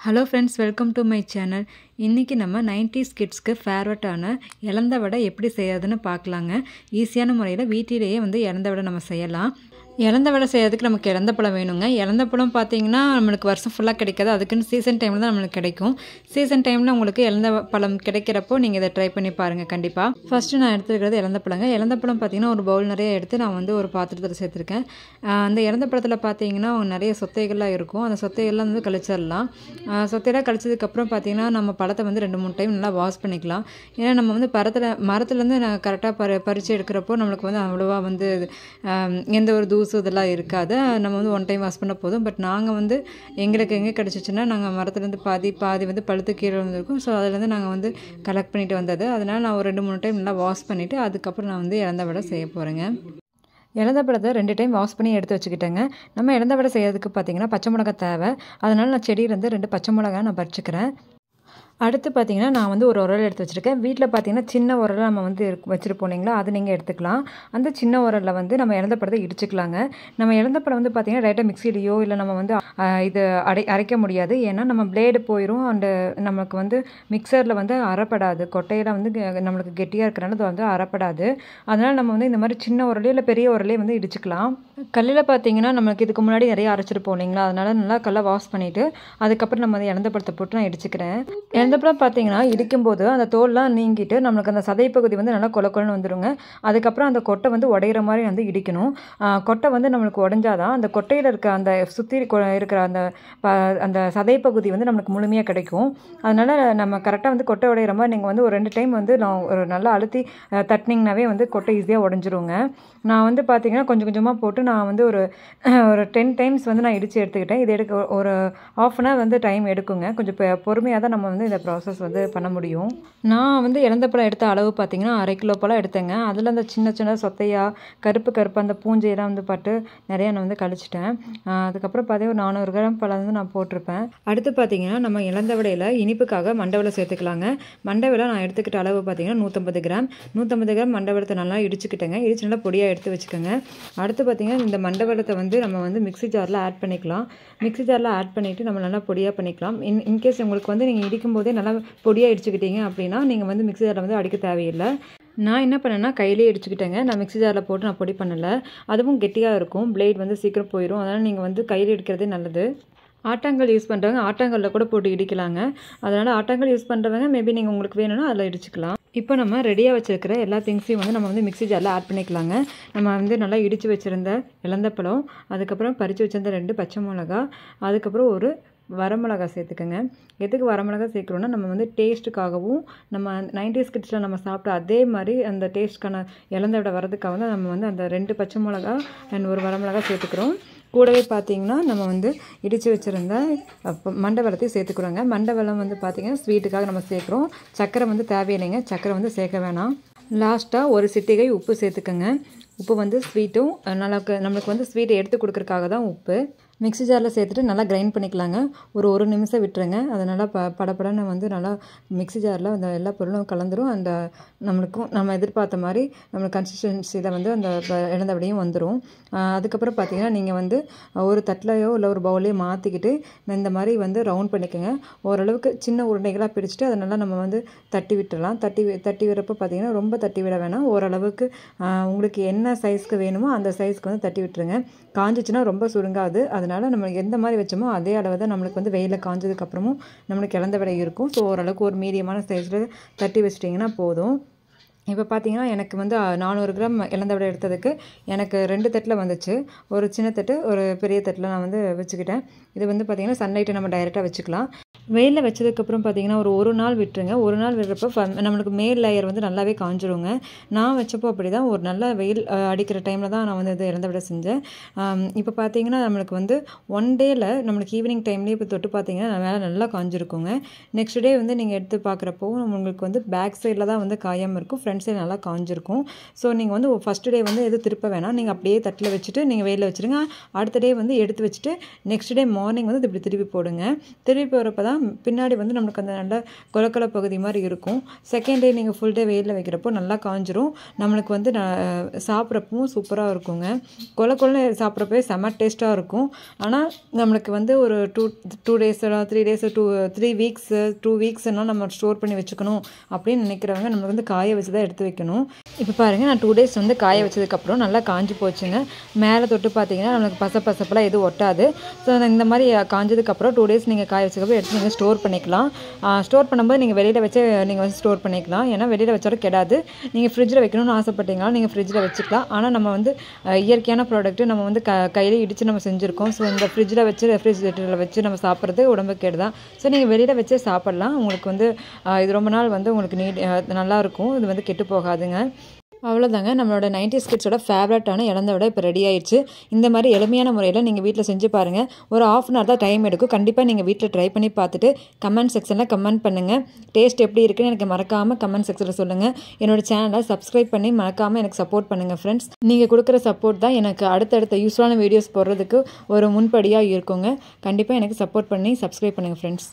Hello friends, welcome to my channel. இன்றைக்கி நம்ம 90s கிட்ஸ்க்கு ஃபேவரட்டான இலந்த வடை எப்படி செய்யறதுன்னு பார்க்கலாங்க. ஈஸியான முறையில் வீட்டிலேயே இலந்த வடை நம்ம செய்யலாம். இலந்த வடை செய்யறதுக்கு நமக்கு இலந்த பழம் வேணுங்க. இலந்த பழம் பார்த்தீங்கன்னா நம்மளுக்கு வருஷம் ஃபுல்லாக கிடைக்காது. அதுக்குன்னு சீசன் டைமில் தான் நம்மளுக்கு கிடைக்கும். சீசன் டைமில் உங்களுக்கு இலந்த பழம் கிடைக்கிறப்போ நீங்கள் இதை ட்ரை பண்ணி பாருங்கள் கண்டிப்பாக. ஃபஸ்ட்டு நான் எடுத்துக்கிறது இலந்த பழங்க. இலந்த பழம் பார்த்தீங்கன்னா ஒரு பவுல் நிறைய எடுத்து நான் ஒரு பாத்திரத்தில் சேர்த்துருக்கேன். அந்த இலந்த பழத்தில் பார்த்தீங்கன்னா நிறைய சொத்தைகள்லாம் இருக்கும். அந்த சொத்தைகள்லாம் கழிச்சிடலாம். சொத்தையெல்லாம் கழிச்சதுக்கப்புறம் பார்த்தீங்கன்னா நம்ம பழத்தை 2-3 டைம் நல்லா வாஷ் பண்ணிக்கலாம். ஏன்னா நம்ம மரத்துலேருந்து நான் கரெக்டாக பறித்து எடுக்கிறப்போ நம்மளுக்கு அவ்வளோவா எந்த ஒரு தூசு இதெல்லாம் இருக்காது. நம்ம 1 டைம் வாஷ் பண்ண போதும். பட் நாங்கள் எங்களுக்கு எங்கே கிடச்சிச்சின்னா நாங்கள் மரத்துலேருந்து பாதி பழுத்து கீழே வந்துருக்கும். ஸோ அதுலேருந்து நாங்கள் கலெக்ட் பண்ணிட்டு வந்தது. அதனால் நான் ஒரு 2-3 டைம் நல்லா வாஷ் பண்ணிவிட்டு அதுக்கப்புறம் நான் இலந்த வடை செய்ய போகிறேங்க. இலந்த பழத்தை 2 டைம் வாஷ் பண்ணி எடுத்து வச்சுக்கிட்டேங்க. நம்ம இலந்த வடை செய்யறதுக்கு பார்த்தீங்கன்னா பச்சை மிளகா தேவை. அதனால் நான் செடியிலேருந்து 2 பச்சை மிளகா நான் பறிச்சுக்கிறேன். அடுத்து பார்த்தீங்கன்னா நான் ஒரு உரல் எடுத்து வச்சுருக்கேன். வீட்டில் பார்த்தீங்கன்னா சின்ன உரலை நம்ம வச்சுருப்போம் இல்லைங்களா, அது நீங்கள் எடுத்துக்கலாம். அந்த சின்ன உரலில் நம்ம இலந்த பழத்தை இடிச்சுக்கலாங்க. நம்ம இலந்த பழம் பார்த்தீங்கன்னா ரைட்டாக மிக்சிலையோ இல்லை நம்ம இது அரைக்க முடியாது. ஏன்னா நம்ம பிளேடு போயிடும். அண்டு நமக்கு மிக்சரில் அரைப்படாது. கொட்டையெல்லாம் நம்மளுக்கு கெட்டியாக இருக்கிறனால அது அரைப்படாது. அதனால் நம்ம இந்த மாதிரி சின்ன உரலையோ இல்லை பெரிய உரலையோ இடிச்சுக்கலாம். கல்லில் பார்த்தீங்கன்னா நம்மளுக்கு இதுக்கு முன்னாடி நிறைய அரைச்சிருப்போம் இல்லைங்களா, அதனால் நல்லா கல்லை வாஷ் பண்ணிவிட்டு அதுக்கப்புறம் நம்ம இலந்த பழத்தை போட்டு நான் இடிச்சுக்கிறேன். இலந்தப்பழம் பார்த்தீங்கன்னா இடிக்கும்போது அந்த தோல்லாம் நீங்கிட்டு நம்மளுக்கு அந்த சதை பகுதி நல்லா கொலன்னு வந்துடுங்க. அதுக்கப்புறம் அந்த கொட்டை உடையிற மாதிரி இடிக்கணும். கொட்டை நம்மளுக்கு உடைஞ்சாதான் அந்த கொட்டையில் இருக்க அந்த சுற்றி இருக்கிற அந்த சதை பகுதி நம்மளுக்கு முழுமையாக கிடைக்கும். அதனால் நம்ம கரெக்டாக கொட்டை உடையிற மாதிரி நீங்கள் ஒரு 2 டைம் நான் ஒரு நல்லா அழுத்தி தட்டினீங்கனாவே கொட்டை ஈஸியாக உடஞ்சிருங்க. நான் பார்த்தீங்கன்னா கொஞ்சம் கொஞ்சமாக போட்டு நான் ஒரு 10 டைம்ஸ் நான் இடித்து எடுத்துக்கிட்டேன். இது எடுக்க ஒரு ½ அன் ஹவர் டைம் எடுக்குங்க. கொஞ்சம் பொறுமையாக தான் நம்ம இந்த ப்ராசஸ் பண்ண முடியும். நான் இலந்த பழம் எடுத்த அளவு பார்த்தீங்கன்னா 1/2 கிலோ பழம் எடுத்தேங்க. அதில் அந்த சின்ன சின்ன சொத்தையாக கருப்பு அந்த பூஞ்சையெல்லாம் பட்டு நிறையா நான் கழிச்சிட்டேன். அதுக்கப்புறம் பார்த்தீங்கன்னா ஒரு 400 கிராம் பழம் நான் போட்டிருப்பேன். அடுத்து பார்த்தீங்கன்னா நம்ம இலந்த வடையில் இனிப்புக்காக மண்டவெல்லை சேர்த்துக்கலாங்க. மண்டவெல்லை நான் எடுத்துக்கிட்ட அளவு பார்த்தீங்கன்னா 150 கிராம். 150 கிராம் மண்டவெல்லத்தை நல்லா இடிச்சுக்கிட்டேங்க. இடிச்சு நல்லா பொடியாக எடுத்து வச்சுக்கோங்க. அடுத்து பார்த்தீங்கன்னா இந்த மண்டவெல்லத்தை நம்ம மிக்ஸி ஜாரில் ஆட் பண்ணிக்கலாம். மிக்ஸி ஜாரில் ஆட் பண்ணிவிட்டு நம்ம நல்லா பொடியாக பண்ணிக்கலாம். இன்கேஸ் உங்களுக்கு நீங்கள் இடிக்கும் போதே நல்லா பொடியாக இடிச்சுக்கிட்டீங்க அப்படின்னா நீங்கள் மிக்ஸி ஜாரில் அடிக்க தேவையில்லை. நான் என்ன பண்ணேன்னா கையிலே இடிச்சுக்கிட்டேங்க. நான் மிக்ஸி ஜாரில் போட்டு நான் பொடி பண்ணலை. அதுவும் கெட்டியாக இருக்கும். பிளேட் சீக்கிரம் போயிடும். அதனால் நீங்கள் கையில் இடிக்கிறதே நல்லது. ஆட்டாங்கல் யூஸ் பண்ணுறவங்க ஆட்டாங்கல்லில் கூட போட்டு இடிக்கலாங்க. அதனால் ஆட்டாங்கல் யூஸ் பண்ணுறவங்க மேபி நீங்கள் உங்களுக்கு வேணும்னா அதில் இடிச்சுக்கலாம். இப்போ நம்ம ரெடியாக வச்சுருக்கிற எல்லா திங்ஸையும் நம்ம மிக்ஸி ஜாரில் ஆட் பண்ணிக்கலாங்க. நம்ம நல்லா இடித்து வச்சுருந்த இலந்த பழம், அதுக்கப்புறம் பறித்து வச்சுருந்த 2 பச்சை மிளகா, அதுக்கப்புறம் ஒரு வரமிளகா சேர்த்துக்கோங்க. எதுக்கு வரமிளகா சேர்க்குறோன்னா நம்ம டேஸ்ட்டுக்காகவும் நம்ம 90s கிட்ஸில் நம்ம சாப்பிட்ட அதே மாதிரி அந்த டேஸ்ட்டுக்கான இலந்த வடை வரதுக்காக தான் நம்ம அந்த 2 பச்சை மிளகா அண்ட் ஒரு வரமிளகா சேர்த்துக்கிறோம். கூடவே பார்த்தீங்கன்னா நம்ம இடித்து வச்சுருந்த மண்டவெல்லத்தையும் சேர்த்துக்கிறோங்க. மண்டவெல்லம் பார்த்தீங்கன்னா ஸ்வீட்டுக்காக நம்ம சேர்க்குறோம். சர்க்கரை தேவையில்லைங்க. சர்க்கரை சேர்க்க வேணாம். லாஸ்ட்டாக ஒரு சிட்டிகை உப்பு சேர்த்துக்கோங்க. உப்பு ஸ்வீட்டும் நம்மளுக்கு ஸ்வீட்டை எடுத்து கொடுக்குறதுக்காக தான் உப்பு. மிக்ஸி ஜாரில் சேர்த்துட்டு நல்லா கிரைண்ட் பண்ணிக்கலாங்க. ஒரு 1 நிமிஷம் விட்டுருங்க. அது நல்லா படப்படன்னு நல்லா மிக்ஸி ஜாரில் அந்த எல்லா பொருளும் கலந்துரும். அந்த நம்ம எதிர்பார்த்த மாதிரி நம்மளுக்கு கன்சிஸ்டன்சியில் அந்த இலந்த வடையும் வந்துடும். அதுக்கப்புறம் பார்த்தீங்கன்னா நீங்கள் ஒரு தட்டிலையோ இல்லை ஒரு பவுலையோ மாற்றிக்கிட்டு இந்த மாதிரி ரவுண்ட் பண்ணிக்கோங்க. ஓரளவுக்கு சின்ன உருண்டைகளாக பிடிச்சிட்டு அதை நல்லா நம்ம தட்டி விட்டுடலாம். தட்டி விடுறப்போ பார்த்தீங்கன்னா ரொம்ப தட்டி விட வேணாம். ஓரளவுக்கு உங்களுக்கு என்ன சைஸ்க்கு வேணுமோ அந்த சைஸ்க்கு தட்டி விட்டுருங்க. காஞ்சிச்சுன்னா ரொம்ப சுருங்காது. அதனால் நம்ம எந்த மாதிரி வச்சோமோ அதே அளவு தான் நம்மளுக்கு வெயிலில் காஞ்சதுக்கப்புறமும் நம்மளுக்கு இலந்த வடை இருக்கும். ஸோ ஓரளவுக்கு ஒரு மீடியமான சைஸில் தட்டி வச்சிட்டிங்கன்னா போதும். இப்போ பார்த்தீங்கன்னா எனக்கு 400 கிராம் இலந்த வடை எடுத்ததுக்கு எனக்கு 2 தட்டில் வந்துச்சு. ஒரு சின்ன தட்டு ஒரு பெரிய தட்டில் நான் வச்சுக்கிட்டேன். இது பார்த்தீங்கன்னா சன்லைட்டை நம்ம டைரெக்டாக வச்சுக்கலாம். வெயிலில் வச்சதுக்கப்புறம் பார்த்தீங்கன்னா ஒரு நாள் விட்டுருங்க. ஒரு நாள் விடுறப்போ நம்மளுக்கு மேல் லேயர் நல்லாவே காஞ்சிருங்க. நான் வச்சப்போ அப்படி தான் ஒரு நல்ல வெயில் அடிக்கிற டைமில் தான் நான் இது இலந்த வடை செஞ்சேன். இப்போ பார்த்தீங்கன்னா நம்மளுக்கு 1 டேயில் நம்மளுக்கு ஈவினிங் டைம்லேயே இப்போ தொட்டு பார்த்தீங்கன்னா மேலே நல்லா காஞ்சிருக்குங்க. நெக்ஸ்ட் டே நீங்கள் எடுத்து பார்க்குறப்போ உங்களுக்கு பேக் சைடில் தான் காயாமல் இருக்கும். ஃப்ரண்ட் சைடு நல்லா காஞ்சிருக்கும். ஸோ நீங்கள் ஃபஸ்ட் டே எதுவும் திருப்ப வேணாம். நீங்கள் அப்படியே தட்டில் வச்சுட்டு நீங்கள் வெயிலில் வச்சுருங்க. அடுத்த டே எடுத்து வச்சுட்டு நெக்ஸ்ட் டே மார்னிங் இப்படி திருப்பி போடுங்க. திருப்பி போகிறப்ப தான் பின்னாடி வந்து நம்மளுக்கு அந்த நல்ல கொலக்கொல பகுதி மாதிரி இருக்கும். செகண்ட் டே நீங்கள் ஃபுல் டே வெயிலில் வைக்கிறப்போ நல்லா காஞ்சிரும். நம்மளுக்கு வந்து சாப்பிட்றப்பவும் சூப்பராக இருக்குங்க. கொலன்னு சாப்பிட்றப்பே செம்ம டேஸ்ட்டாக இருக்கும். ஆனால் நம்மளுக்கு வந்து ஒரு 2 days 3 days 3 weeks 2 weeksனால் நம்ம ஸ்டோர் பண்ணி வச்சுக்கணும் அப்படின்னு நினைக்கிறவங்க நம்மளுக்கு வந்து காய வச்சு தான் எடுத்து வைக்கணும். இப்போ பாருங்கள், நான் 2 days வந்து காய வச்சதுக்கப்புறம் நல்லா காஞ்சி போச்சுங்க. மேலே தொட்டு பார்த்தீங்கன்னா நம்மளுக்கு பசப்பெல்லாம் எதுவும் ஒட்டாது. ஸோ இந்த மாதிரி காஞ்சதுக்கப்புறம் 2 days நீங்கள் காய வச்சதுக்கப்புறம் எடுத்து நீங்கள் ஸ்டோர் பண்ணிக்கலாம். ஸ்டோர் பண்ணும்போது நீங்கள் வெளியில் வச்சு நீங்கள் வந்து ஸ்டோர் பண்ணிக்கலாம். ஏன்னா வெளியில் வச்சோட கெடாது. நீங்கள் ஃப்ரிட்ஜில் வைக்கணும்னு ஆசைப்பட்டீங்கன்னா நீங்கள் ஃப்ரிட்ஜில் வச்சுக்கலாம். ஆனால் நம்ம வந்து இயற்கையான ப்ராடக்ட்டு நம்ம வந்து கையில் இடித்து நம்ம செஞ்சுருக்கோம். ஸோ இந்த ஃப்ரிட்ஜில் வச்சு ரெஃப்ரிஜிரேட்டரில் வச்சு நம்ம சாப்பிட்றது உடம்புக்கு கேடு தான். ஸோ நீங்கள் வெளியில் வச்சு சாப்பிட்லாம். உங்களுக்கு வந்து இது ரொம்ப நாள் வந்து உங்களுக்கு நல்லாயிருக்கும். இது வந்து கெட்டு போகாதுங்க. அவ்வளோதாங்க, நம்மளோட 90s கிட்ஸோட ஃபேவரட்டான இலந்த வடை இப்போ ரெடி ஆயிடுச்சு. இந்த மாதிரி எளிமையான முறையில் நீங்கள் வீட்டில் செஞ்சு பாருங்கள். ஒரு 1/2 hour தான் டைம் எடுக்கும். கண்டிப்பாக நீங்கள் வீட்டில் ட்ரை பண்ணி பார்த்துட்டு கமெண்ட் செக்ஷனில் கமெண்ட் பண்ணுங்கள். டேஸ்ட் எப்படி இருக்குன்னு எனக்கு மறக்காமல் கமெண்ட் செக்ஷனில் சொல்லுங்கள். என்னோடய சேனலை சப்ஸ்கிரைப் பண்ணி மறக்காமல் எனக்கு சப்போர்ட் பண்ணுங்கள் ஃப்ரெண்ட்ஸ். நீங்கள் கொடுக்குற சப்போர்ட் தான் எனக்கு அடுத்தடுத்த யூஸ்ஃபுல்லான வீடியோஸ் போடுறதுக்கு ஒரு முன்படியாக இருக்குங்க. கண்டிப்பாக எனக்கு சப்போர்ட் பண்ணி சப்ஸ்கிரைப் பண்ணுங்கள் ஃப்ரெண்ட்ஸ்.